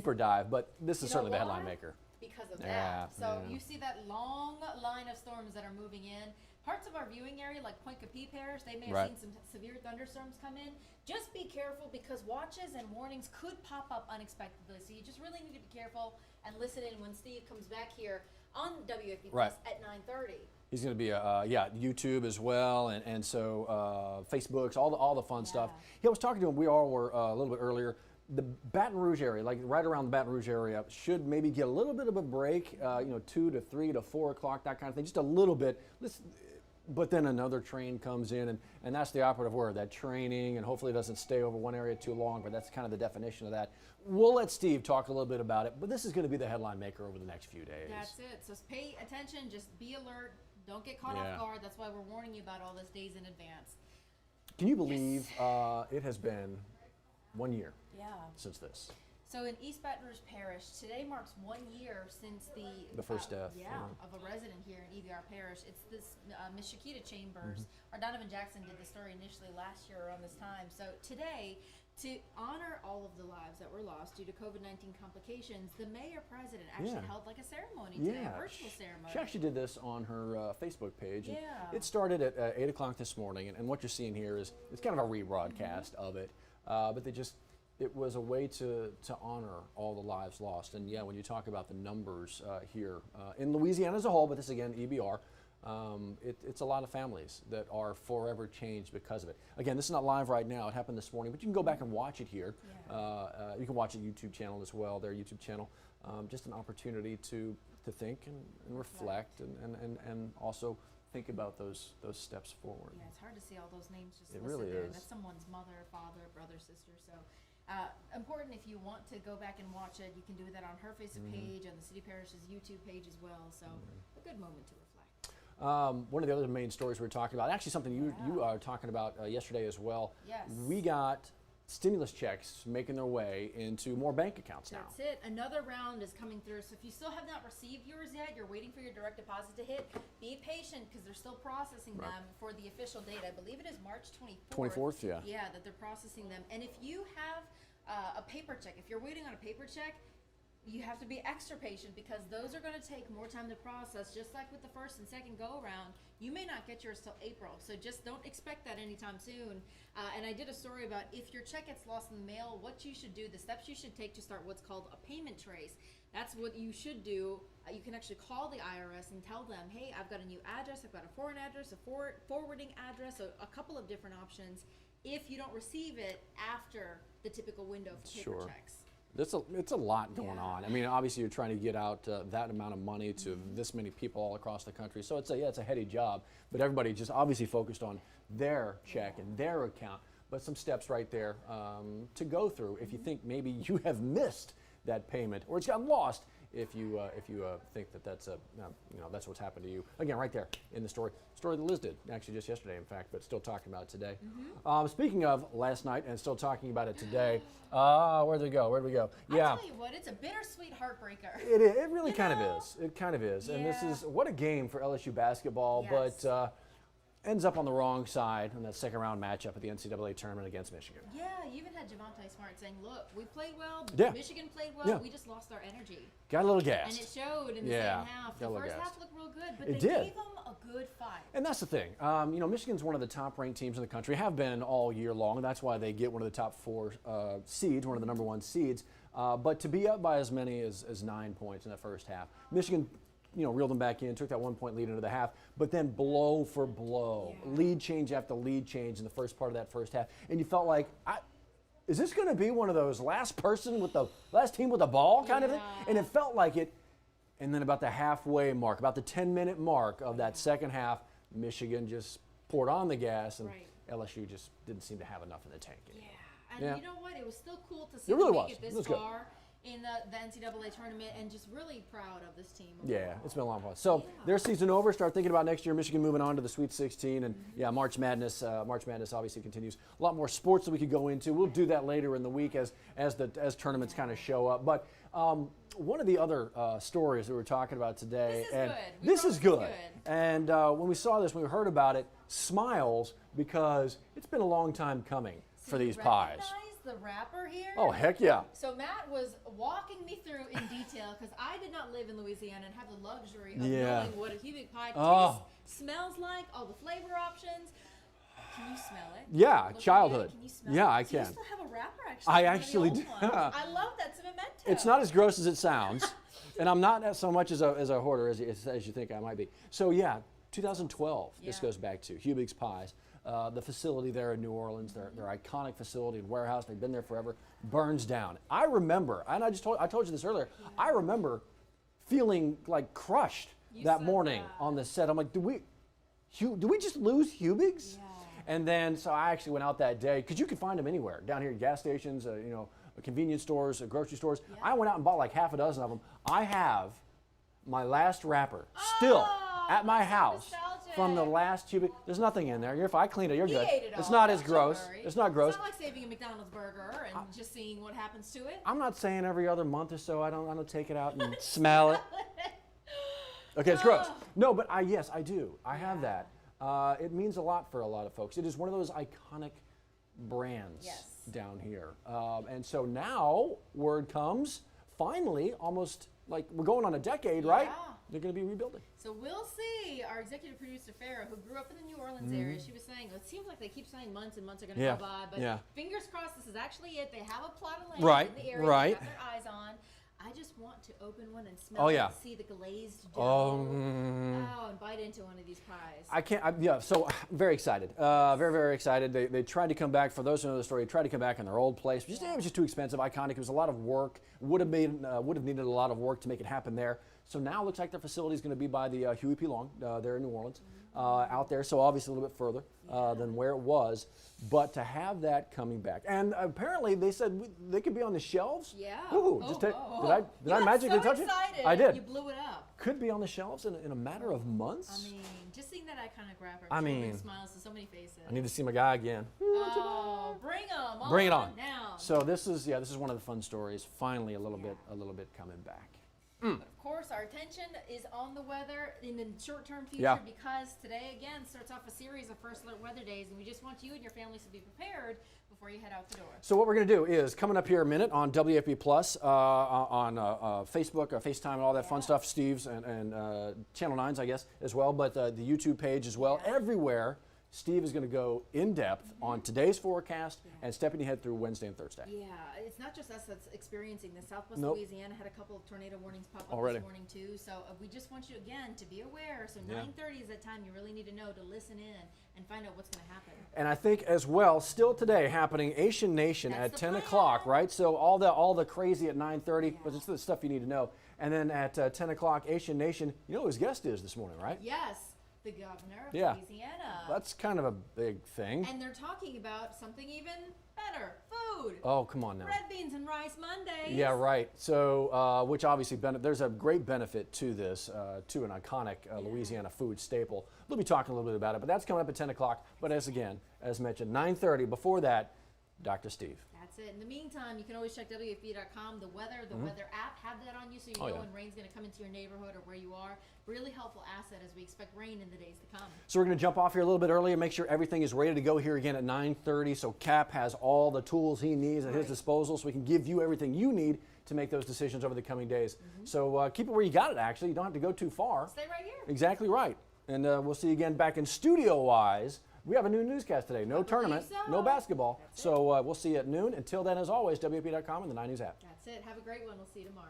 deeper dive, but this is certainly the headline maker. Because of Yeah, that. So yeah. you see that long line of storms that are moving in. Parts of our viewing area, like Point Capee Parish, they may have Right. seen some severe thunderstorms come in. Just be careful because watches and warnings could pop up unexpectedly. So you just really need to be careful and listen in when Steve comes back here on WAFB Right. Plus at 9:30. He's going to be, YouTube as well, and so Facebooks, all the fun stuff. He was talking to him. We all were a little bit earlier. The Baton Rouge area, like right around the Baton Rouge area, should maybe get a little bit of a break. 2 to 3 to 4 o'clock, that kind of thing, just a little bit. But then another train comes in, and that's the operative word, that training, and hopefully it doesn't stay over one area too long, but that's kind of the definition of that. We'll let Steve talk a little bit about it, but this is going to be the headline maker over the next few days. That's it. So pay attention. Just be alert. Don't get caught off guard. That's why we're warning you about all this days in advance. Can you believe it has been 1 year since this? So in East Baton Rouge Parish, today marks 1 year since the first death. of a resident here in EBR Parish. It's this Miss Shakita Chambers. Or Donovan Jackson did the story initially last year around this time. So today, to honor all of the lives that were lost due to COVID-19 complications, the mayor-president actually held like a ceremony today, a virtual ceremony. She actually did this on her Facebook page. And Yeah. it started at 8 o'clock this morning, and what you're seeing here is it's kind of a rebroadcast of it, but it was a way to honor all the lives lost. And yeah, when you talk about the numbers here in Louisiana as a whole, but this again, EBR, it's a lot of families that are forever changed because of it. Again, this is not live right now. It happened this morning, but you can go back and watch it here. You can watch a YouTube channel as well, their YouTube channel. Just an opportunity to think and reflect and also think about those steps forward. Yeah, it's hard to see all those names just It listed really there. is. That's someone's mother, father, brother, sister. So important if you want to go back and watch it. You can do that on her Facebook page, on the City Parish's YouTube page as well. So a good moment to reflect. One of the other main stories we were talking about, actually something you are talking about yesterday as well. Yes. We got stimulus checks making their way into more bank accounts now. That's it. Another round is coming through. So if you still have not received yours yet, you're waiting for your direct deposit to hit, be patient because they're still processing them for the official date. I believe it is March 24th. 24th, yeah. Yeah, that they're processing them. And if you have a paper check, if you're waiting on a paper check, you have to be extra patient because those are going to take more time to process. Just like with the first and second go around, you may not get yours till April. So just don't expect that anytime soon. And I did a story about if your check gets lost in the mail, what you should do, the steps you should take to start what's called a payment trace. That's what you should do. You can actually call the IRS and tell them, hey, I've got a new address, I've got a foreign address, a forwarding address, so a couple of different options if you don't receive it after the typical window for paper checks. It's a lot going on. I mean, obviously you're trying to get out that amount of money to this many people all across the country. So it's a heady job, but everybody just obviously focused on their check and their account. But some steps right there to go through if you think maybe you have missed that payment or it's gotten lost. If you think that's that's what's happened to you. Again, right there in the story that Liz did actually just yesterday, in fact, but still talking about it today. Speaking of last night and still talking about it today, where'd we go? I'll tell you what, it's a bittersweet heartbreaker. It really kind of is. It kind of is. And this is what a game for LSU basketball, but ends up on the wrong side in that second round matchup at the NCAA tournament against Michigan. Yeah, you even had Javonte Smart saying, look, we played well, Michigan played well, we just lost our energy. Got a little gassed. And it showed in the second half. The first half looked real good, but they gave them a good fight. And that's the thing. Michigan's one of the top ranked teams in the country, have been all year long. That's why they get one of the top 4 seeds, one of the number 1 seeds. But to be up by as many as 9 points in the first half, Michigan reeled them back in, took that 1 point lead into the half, but then blow for blow, lead change after lead change in the first part of that first half. And you felt like, is this going to be one of those last team with the ball kind of thing? And it felt like it. And then about the halfway mark, about the 10-minute mark of that second half, Michigan just poured on the gas, and LSU just didn't seem to have enough in the tank anymore. And you know what? It was still cool to see them make it this far in the NCAA tournament, and just really proud of this team. Yeah, it's been a long while. So their season over. Start thinking about next year. Michigan moving on to the Sweet 16, and March Madness. March Madness obviously continues. A lot more sports that we could go into. We'll do that later in the week as tournaments kind of show up. But one of the other stories that we're talking about today, this is good. And when we saw this, when we heard about it, smiles because it's been a long time coming for these pies. the wrapper here. Oh, heck yeah. So Matt was walking me through in detail because I did not live in Louisiana and have the luxury of Yeah. knowing what a Hubig pie Oh. smells like, all the flavor options. Can you smell it? Yeah, Looking childhood. at it, can you smell Yeah, it? I So you can. still have a wrapper actually. I one of the actually old do. ones. I love that. It's a memento. It's not as gross as it sounds, and I'm not so much as a hoarder as you think I might be. So yeah, 2012. This Yeah. goes back to Hubig's Pies, the facility there in New Orleans, their iconic facility and warehouse. They've been there forever. Burns down. I remember, and I told you this earlier. I remember feeling like crushed You that said morning that. on the set. I'm like, do we just lose Hubig's? Yeah. And then, so I actually went out that day because you could find them anywhere down here at gas stations, convenience stores, grocery stores. Yeah. I went out and bought like half a dozen of them. I have my last wrapper still at my that's so house from the nostalgic. last Hubig. There's nothing in there. You're fine. I cleaned it. You're He good. ate it It's all, not as don't gross. worry. It's not gross. It's not like saving a McDonald's burger and just seeing what happens to it. I'm not saying every other month or so. I don't take it out and smell it. Okay, it's gross. No, but yes, I do. I have that. It means a lot for a lot of folks. It is one of those iconic brands Yes. down here. And so now word comes, finally, almost like we're going on a decade, right? Yeah. They're going to be rebuilding. So we'll see. Our executive producer, Farah, who grew up in the New Orleans area, she was saying, it seems like they keep saying months and months are going to Yeah, go by, but yeah. fingers crossed this is actually it. They have a plot of land Right, in the area right. they've got their eyes on. I just want to open one and smell Oh, it yeah. and see the glazed dough. Oh, And bite into one of these pies. I can't, so I'm very excited. Very, very excited. They tried to come back, for those who know the story, they tried to come back in their old place. It was just too expensive, iconic. It was a lot of work. Would have needed a lot of work to make it happen there. So now it looks like their facility is going to be by the Huey P. Long there in New Orleans, out there. So obviously a little bit further than where it was. But to have that coming back, and apparently they said they could be on the shelves. Yeah. Ooh, did I magically touch it? it? I did. You blew it up. Could be on the shelves in a matter of months. I mean, just seeing that iconic wrapper. I brings mean, smiles to so many faces. I need to see my guy again. Oh, bring them on. Bring it on. Now. So this is one of the fun stories. Finally, a little bit coming back. But of course, our attention is on the weather in the short-term future Yeah. because today again starts off a series of first alert weather days, and we just want you and your families to be prepared before you head out the door. So what we're going to do is coming up here in a minute on WAFB Plus, on Facebook, FaceTime, and all that fun stuff. Steve's and Channel 9's, I guess, as well, but the YouTube page as well. Yeah. Everywhere, Steve is going to go in depth on today's forecast and stepping ahead through Wednesday and Thursday. Yeah, it's not just us that's experiencing this. Southwest Nope. Louisiana had a couple of tornado warnings pop up Already. this morning too. So we just want you again to be aware. So 9:30 is that time you really need to know to listen in and find out what's going to happen. And I think as well, still today happening, Asian Nation That's at the 10 plan. o'clock, right? So all the crazy at 9:30, but it's the stuff you need to know. And then at 10 o'clock, Asian Nation, you know who his guest is this morning, right? Yes, the governor of Yeah. Louisiana. That's kind of a big thing. And they're talking about something even better, food. Oh, come on now. Red beans and rice Mondays. Yeah, right. So, which obviously, there's a great benefit to this, to an iconic Louisiana food staple. We'll be talking a little bit about it, but that's coming up at 10 o'clock. But as mentioned, 9:30. Before that, Dr. Steve. That's it. In the meantime, you can always check WFB.com, the weather app, have that on you so you Oh, know yeah. when rain's going to come into your neighborhood or where you are. Really helpful asset as we expect rain in the days to come. So we're going to jump off here a little bit earlier, make sure everything is ready to go here again at 9:30. So Cap has all the tools he needs at his disposal so we can give you everything you need to make those decisions over the coming days. So keep it where you got it, actually. You don't have to go too far. Stay right here. Exactly right. And we'll see you again back in studio-wise. We have a new newscast today. No tournament, so. no basketball. That's So we'll see you at noon. Until then, as always, WAP.com and the 9 News app. That's it. Have a great one. We'll see you tomorrow.